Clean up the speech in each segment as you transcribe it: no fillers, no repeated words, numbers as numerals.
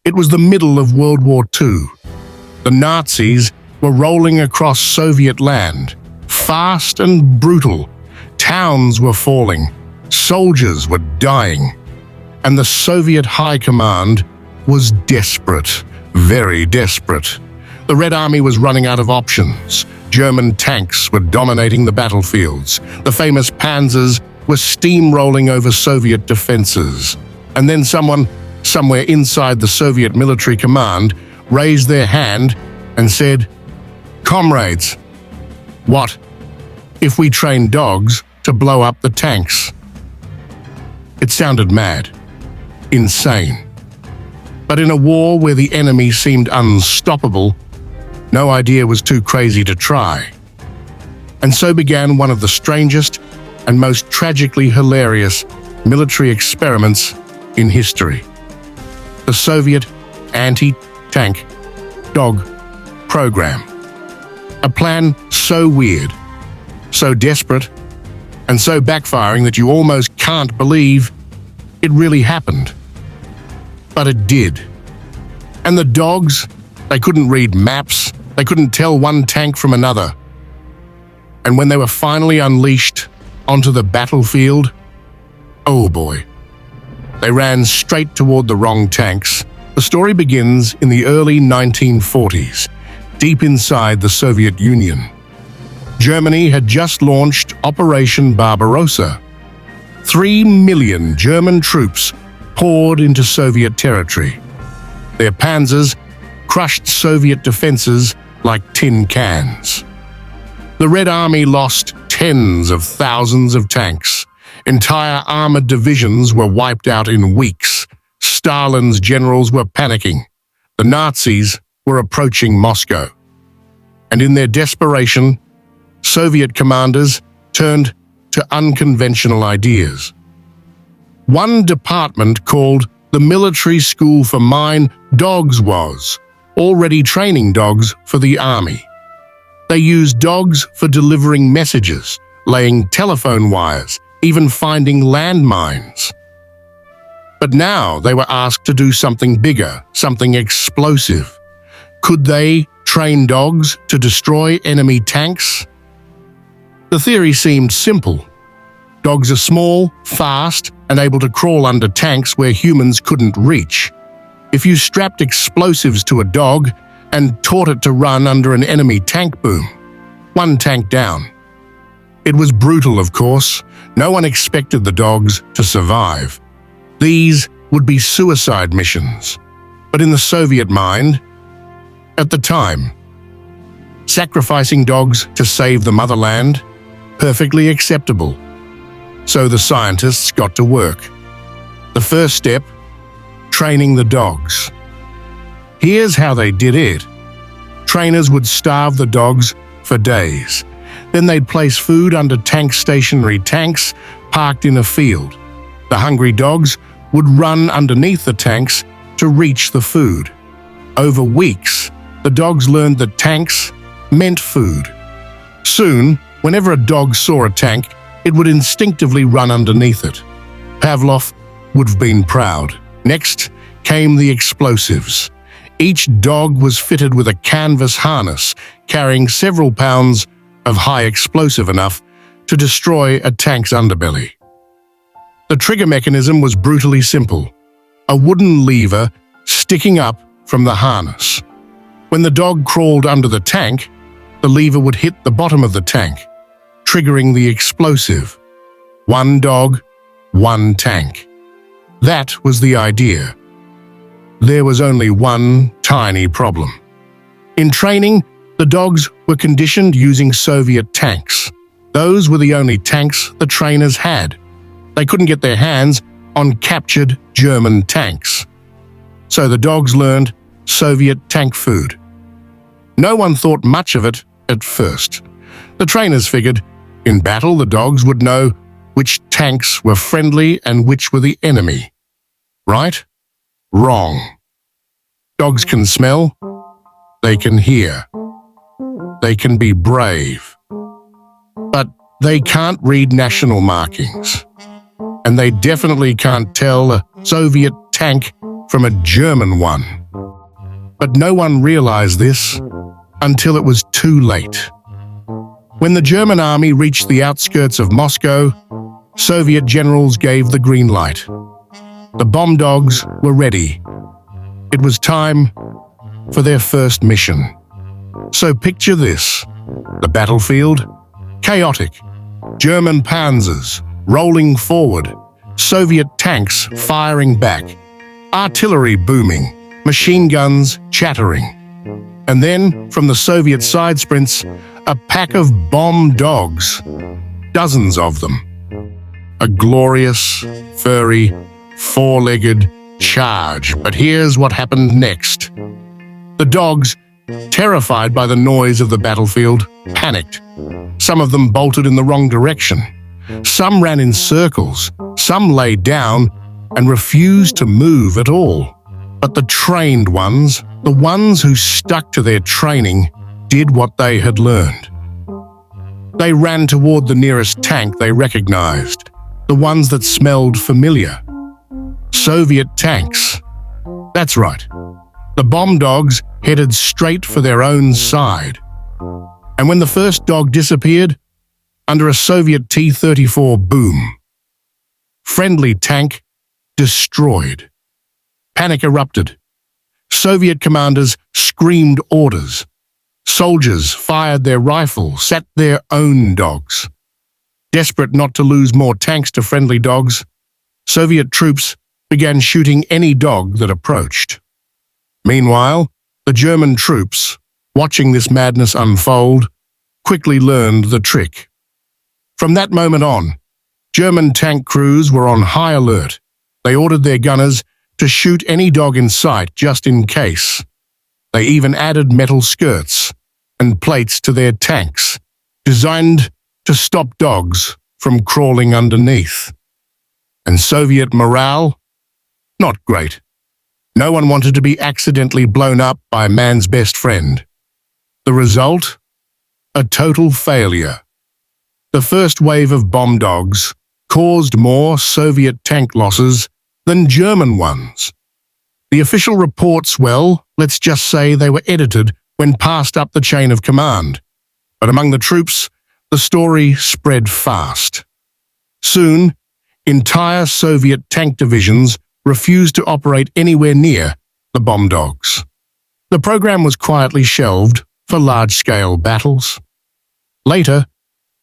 It was the middle of World War II. The Nazis were rolling across Soviet land, fast and brutal. Towns were falling, soldiers were dying, and the Soviet High Command was desperate, very desperate. The Red Army was running out of options. German tanks were dominating the battlefields. The famous Panzers were steamrolling over Soviet defenses. And then someone, somewhere inside the Soviet military command, raised their hand and said, "Comrades, what if we train dogs to blow up the tanks?" It sounded mad, insane. But in a war where the enemy seemed unstoppable, no idea was too crazy to try. And so began one of the strangest and most tragically hilarious military experiments in history. The Soviet anti-tank dog program. A plan so weird, so desperate, and so backfiring that you almost can't believe it really happened. But it did. And the dogs, they couldn't read maps, they couldn't tell one tank from another. And when they were finally unleashed onto the battlefield, oh boy, they ran straight toward the wrong tanks. The story begins in the early 1940s, deep inside the Soviet Union. Germany had just launched Operation Barbarossa. 3 million German troops poured into Soviet territory. Their panzers crushed Soviet defenses like tin cans. The Red Army lost tens of thousands of tanks. Entire armored divisions were wiped out in weeks. Stalin's generals were panicking. The Nazis were approaching Moscow. And in their desperation, Soviet commanders turned to unconventional ideas. One department called the Military School for Mine Dogs was already training dogs for the army. They used dogs for delivering messages, laying telephone wires, even finding landmines. But now they were asked to do something bigger, something explosive. Could they train dogs to destroy enemy tanks? The theory seemed simple. Dogs are small, fast, and able to crawl under tanks where humans couldn't reach. If you strapped explosives to a dog and taught it to run under an enemy tank boom, one tank down. It was brutal, of course. No one expected the dogs to survive. These would be suicide missions. But in the Soviet mind, at the time, sacrificing dogs to save the motherland, perfectly acceptable. So the scientists got to work. The first step, training the dogs. Here's how they did it. Trainers would starve the dogs for days. Then they'd place food under stationary tanks parked in a field. The hungry dogs would run underneath the tanks to reach the food. Over weeks, the dogs learned that tanks meant food. Soon, whenever a dog saw a tank, it would instinctively run underneath it. Pavlov would have been proud. Next came the explosives. Each dog was fitted with a canvas harness carrying several pounds of high explosive enough to destroy a tank's underbelly. The trigger mechanism was brutally simple, a wooden lever sticking up from the harness. When the dog crawled under the tank, the lever would hit the bottom of the tank, triggering the explosive. One dog, one tank. That was the idea. There was only one tiny problem. In training, the dogs were conditioned using Soviet tanks. Those were the only tanks the trainers had. They couldn't get their hands on captured German tanks. So the dogs learned Soviet tank food. No one thought much of it at first. The trainers figured, in battle the dogs would know which tanks were friendly and which were the enemy. Right? Wrong. Dogs can smell, they can hear, they can be brave, but they can't read national markings. And they definitely can't tell a Soviet tank from a German one. But no one realized this until it was too late. When the German army reached the outskirts of Moscow, Soviet generals gave the green light. The bomb dogs were ready. It was time for their first mission. So picture this: the battlefield, chaotic, German panzers rolling forward, Soviet tanks firing back, artillery booming, machine guns chattering. And then, from the Soviet side sprints, a pack of bomb dogs, dozens of them. A glorious, furry, four-legged charge. But here's what happened next. The dogs, terrified by the noise of the battlefield, panicked. Some of them bolted in the wrong direction. Some ran in circles. Some lay down and refused to move at all. But the trained ones, the ones who stuck to their training, did what they had learned. They ran toward the nearest tank they recognized, the ones that smelled familiar. Soviet tanks. That's right. The bomb dogs headed straight for their own side. And when the first dog disappeared, under a Soviet T-34 boom, friendly tank destroyed. Panic erupted. Soviet commanders screamed orders. Soldiers fired their rifles at their own dogs. Desperate not to lose more tanks to friendly dogs, Soviet troops began shooting any dog that approached. Meanwhile, the German troops, watching this madness unfold, quickly learned the trick. From that moment on, German tank crews were on high alert. They ordered their gunners to shoot any dog in sight just in case. They even added metal skirts and plates to their tanks, designed to stop dogs from crawling underneath. And Soviet morale? Not great. No one wanted to be accidentally blown up by man's best friend. The result? A total failure. The first wave of bomb dogs caused more Soviet tank losses than German ones. The official reports, well, let's just say they were edited when passed up the chain of command. But among the troops, the story spread fast. Soon, entire Soviet tank divisions refused to operate anywhere near the bomb dogs. The program was quietly shelved for large-scale battles. Later,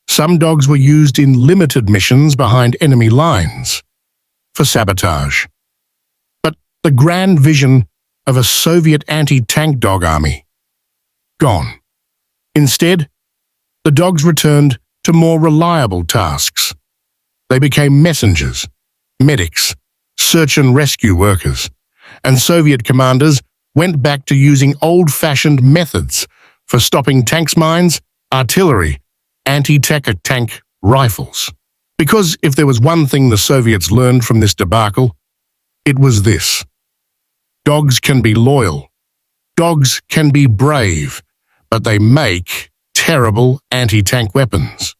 some dogs were used in limited missions behind enemy lines for sabotage. But the grand vision of a Soviet anti-tank dog army, gone. Instead, the dogs returned to more reliable tasks. They became messengers, medics, search and rescue workers, and Soviet commanders went back to using old-fashioned methods for stopping tanks' mines, artillery, anti-tank rifles. Because if there was one thing the Soviets learned from this debacle, it was this: dogs can be loyal, dogs can be brave, but they make terrible anti-tank weapons.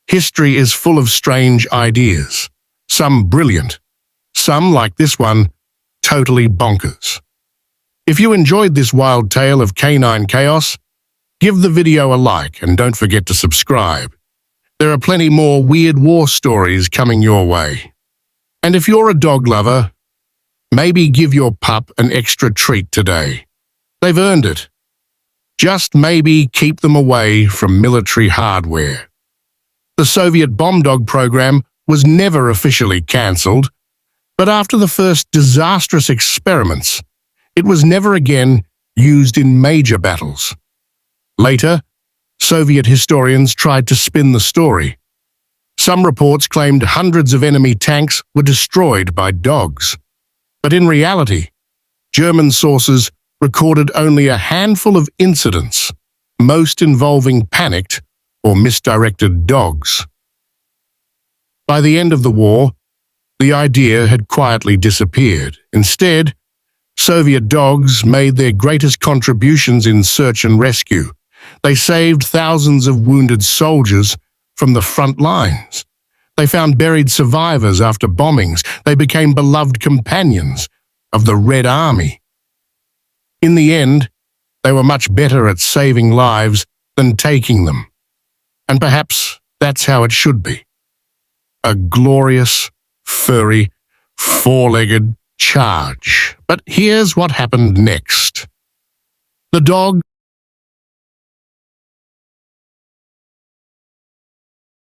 History is full of strange ideas, some brilliant, some, like this one, totally bonkers. If you enjoyed this wild tale of canine chaos, give the video a like and don't forget to subscribe. There are plenty more weird war stories coming your way. And if you're a dog lover, maybe give your pup an extra treat today. They've earned it. Just maybe keep them away from military hardware. The Soviet bomb dog program was never officially cancelled, but after the first disastrous experiments, it was never again used in major battles. Later, Soviet historians tried to spin the story. Some reports claimed hundreds of enemy tanks were destroyed by dogs. But in reality, German sources recorded only a handful of incidents, most involving panicked or misdirected dogs. By the end of the war, the idea had quietly disappeared. Instead, Soviet dogs made their greatest contributions in search and rescue. They saved thousands of wounded soldiers from the front lines. They found buried survivors after bombings. They became beloved companions of the Red Army. In the end, they were much better at saving lives than taking them. And perhaps that's how it should be. A glorious, furry, four-legged charge. But here's what happened next. The dog